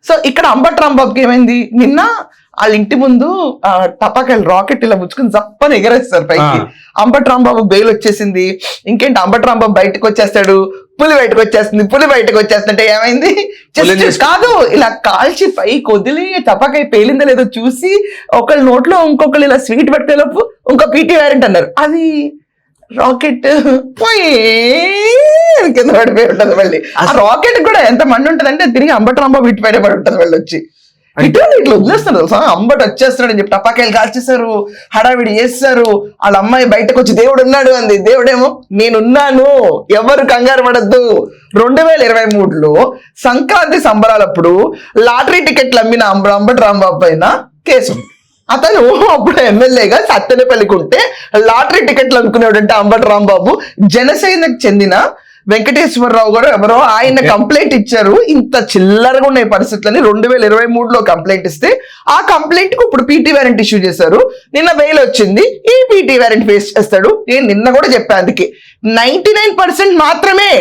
So ఇక్కడ అంబటి రాంబాబుకి ఏమైంది, నిన్న వాళ్ళ ఇంటి ముందు టపాకాయలు రాకెట్ ఇలా ముచ్చుకుని జప్పని ఎగరేస్తారు పైకి. అంబటి రాంబాబు బెయిల్ వచ్చేసింది. ఇంకేంటి అంబటి రాంబాబు బయటకు వచ్చేస్తాడు, పులి బయటకు వచ్చేస్తుంది. పులి బయటకు వచ్చేస్తుంటే ఏమైంది, కాదు ఇలా కాల్చి పైకి వదిలి టపాకాయ పేలిందో లేదో చూసి ఒకళ్ళ నోట్లో ఇంకొకళ్ళు ఇలా స్వీట్ పెట్టేలోపు ఇంకో పీటీ వారెంట్ అన్నారు. అది రాకెట్ పోయి కింద పడిపోయి ఉంటది. మళ్ళీ ఆ రాకెట్ కూడా ఎంత మండి ఉంటది అంటే తిరిగి అంబటి రాంబాబు ఇటు పైన పడి ఉంటది. మళ్ళీ వచ్చి ఇట్లా వదిలేస్తున్నారు తెలుసా. అంబటి వచ్చేస్తున్నాడు అని చెప్పి టపాకాయలు కాల్చేశారు, హడావిడి చేస్తారు. వాళ్ళ అమ్మాయి బయటకు వచ్చి దేవుడు ఉన్నాడు అంది. దేవుడేమో నేనున్నాను, ఎవరు కంగారు పడద్దు. 2023లో సంక్రాంతి సంబరాలప్పుడు లాటరీ టికెట్లు అమ్మిన అంబటి రాంబాబు పైన కేసు. అతను అప్పుడు ఎమ్మెల్యేగా సత్తెనపల్లికి ఉంటే లాటరీ టికెట్లు అనుకునేవాడంటే అంబటి రాంబాబు. జనసేనకు చెందిన వెంకటేశ్వరరావు గారు ఎవరో ఆయన కంప్లైంట్ ఇచ్చారు. ఇంత చిల్లరగా ఉన్నాయి పరిస్థితులని 2023లో కంప్లైంట్ ఇస్తే ఆ కంప్లైంట్ కు ఇప్పుడు పీటీ వారెంట్ ఇష్యూ చేశారు. నిన్న బెయిల్ వచ్చింది, ఈ పీటీ వారెంట్ ఫేస్ చేస్తాడు. నేను నిన్న కూడా చెప్పాను, అందుకే 99% మాత్రమే